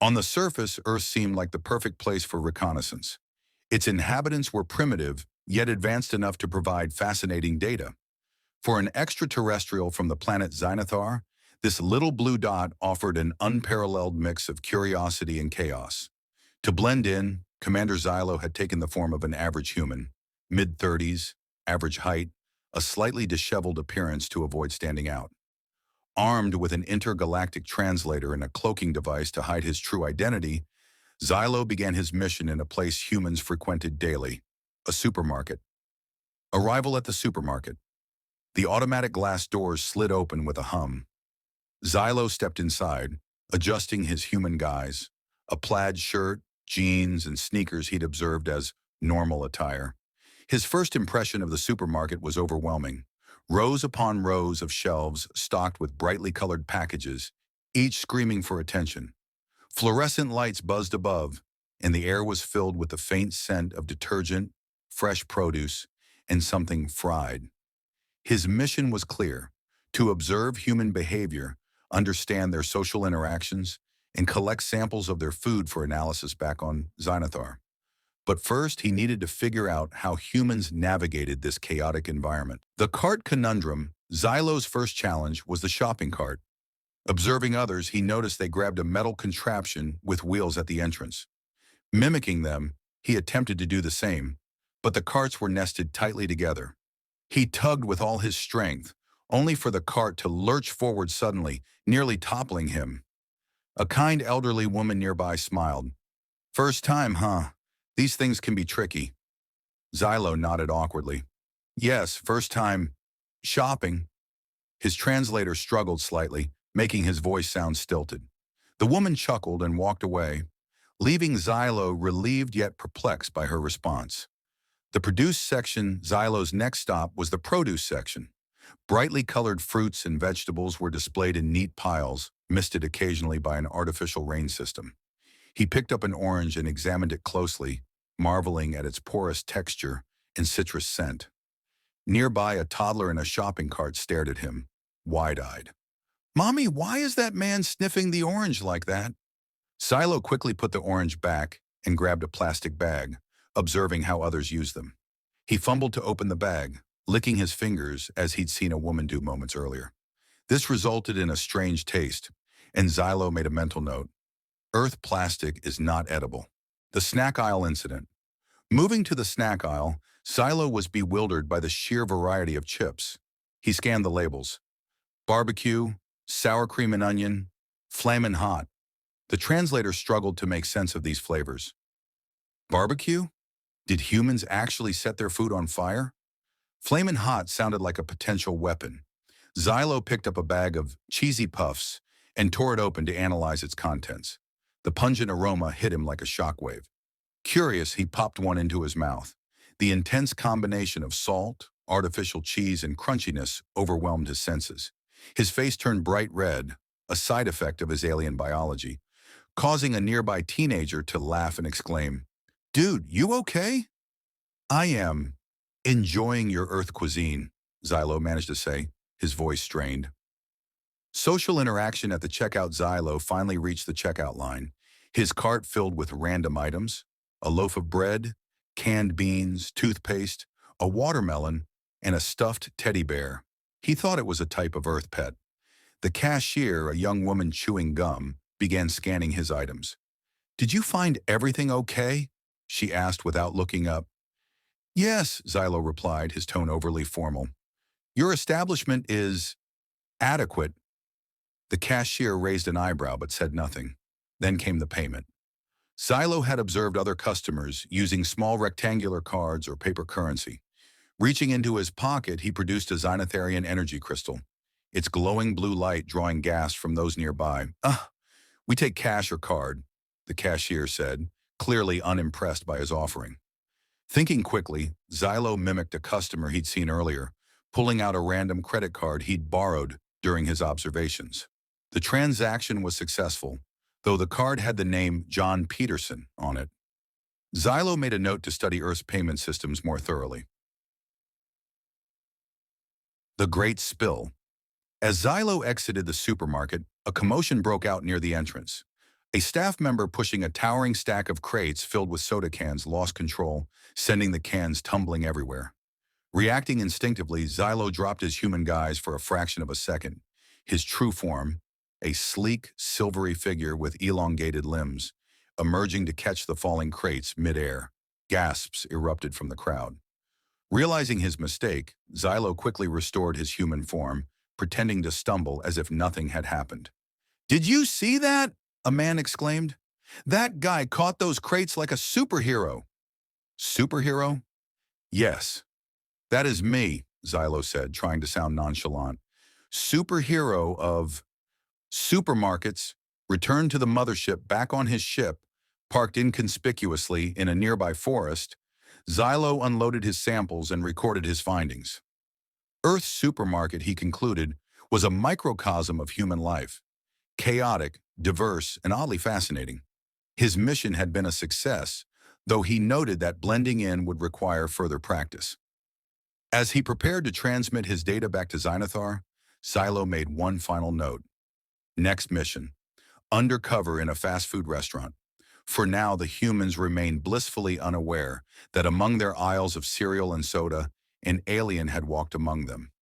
On the surface, Earth seemed like the perfect place for reconnaissance. Its inhabitants were primitive, yet advanced enough to provide fascinating data. For an extraterrestrial from the planet Xynothar, this little blue dot offered an unparalleled mix of curiosity and chaos. To blend in, Commander Xylo had taken the form of an average human, mid-30s, average height, a slightly disheveled appearance to avoid standing out. Armed with an intergalactic translator and a cloaking device to hide his true identity, Xylo began his mission in a place humans frequented daily, a supermarket. Arrival at the supermarket. The automatic glass doors slid open with a hum. Xylo stepped inside, adjusting his human guise, a plaid shirt, jeans, and sneakers he'd observed as normal attire. His first impression of the supermarket was overwhelming. Rows upon rows of shelves stocked with brightly colored packages, each screaming for attention. Fluorescent lights buzzed above, and the air was filled with the faint scent of detergent, fresh produce, and something fried. His mission was clear: to observe human behavior, understand their social interactions, and collect samples of their food for analysis back on Xynothar. But first, he needed to figure out how humans navigated this chaotic environment. The cart conundrum. Xylo's first challenge was the shopping cart. Observing others, he noticed they grabbed a metal contraption with wheels at the entrance. Mimicking them, he attempted to do the same, but the carts were nested tightly together. He tugged with all his strength, only for the cart to lurch forward suddenly, nearly toppling him. A kind elderly woman nearby smiled. "First time, huh? These things can be tricky." Xylo nodded awkwardly. "Yes, first time shopping." His translator struggled slightly, making his voice sound stilted. The woman chuckled and walked away, leaving Xylo relieved yet perplexed by her response. The produce section. Xylo's next stop was the produce section. Brightly colored fruits and vegetables were displayed in neat piles, misted occasionally by an artificial rain system. He picked up an orange and examined it closely, marveling at its porous texture and citrus scent. Nearby, a toddler in a shopping cart stared at him, wide-eyed. "Mommy, why is that man sniffing the orange like that?" Xylo quickly put the orange back and grabbed a plastic bag, observing how others used them. He fumbled to open the bag, licking his fingers as he'd seen a woman do moments earlier. This resulted in a strange taste, and Xylo made a mental note. Earth plastic is not edible. The snack aisle incident. Moving to the snack aisle, Xylo was bewildered by the sheer variety of chips. He scanned the labels. Barbecue, sour cream and onion, flamin' hot. The translator struggled to make sense of these flavors. Barbecue? Did humans actually set their food on fire? Flamin' hot sounded like a potential weapon. Xylo picked up a bag of cheesy puffs and tore it open to analyze its contents. The pungent aroma hit him like a shockwave. Curious, he popped one into his mouth. The intense combination of salt, artificial cheese, and crunchiness overwhelmed his senses. His face turned bright red, a side effect of his alien biology, causing a nearby teenager to laugh and exclaim, "Dude, you okay?" "I am enjoying your Earth cuisine," Xylo managed to say, his voice strained. Social interaction at the checkout. Xylo finally reached the checkout line, his cart filled with random items: a loaf of bread, canned beans, toothpaste, a watermelon, and a stuffed teddy bear. He thought it was a type of Earth pet. The cashier, a young woman chewing gum, began scanning his items. "Did you find everything okay?" she asked without looking up. "Yes," Xylo replied, his tone overly formal. "Your establishment is adequate." The cashier raised an eyebrow but said nothing. Then came the payment. Xylo had observed other customers using small rectangular cards or paper currency. Reaching into his pocket, he produced a Xynotharian energy crystal, its glowing blue light drawing gas from those nearby. We take cash or card," the cashier said, clearly unimpressed by his offering. Thinking quickly, Xylo mimicked a customer he'd seen earlier, pulling out a random credit card he'd borrowed during his observations. The transaction was successful, though the card had the name John Peterson on it. Xylo made a note to study Earth's payment systems more thoroughly. The Great Spill. As Xylo exited the supermarket, a commotion broke out near the entrance. A staff member pushing a towering stack of crates filled with soda cans lost control, sending the cans tumbling everywhere. Reacting instinctively, Xylo dropped his human guise for a fraction of a second. His true form, a sleek, silvery figure with elongated limbs, emerging to catch the falling crates midair. Gasps erupted from the crowd. Realizing his mistake, Xylo quickly restored his human form, pretending to stumble as if nothing had happened. "Did you see that?" a man exclaimed. "That guy caught those crates like a superhero." Superhero? Yes, that is me, Xylo said, trying to sound nonchalant. Superhero of supermarkets, returned to the mothership back on his ship, parked inconspicuously in a nearby forest. Xylo unloaded his samples and recorded his findings. Earth's supermarket, he concluded, was a microcosm of human life, chaotic, diverse, and oddly fascinating. His mission had been a success, though he noted that blending in would require further practice. As he prepared to transmit his data back to Xynothar, Xylo made one final note. Next mission: undercover in a fast food restaurant. For now, the humans remained blissfully unaware that among their aisles of cereal and soda, an alien had walked among them.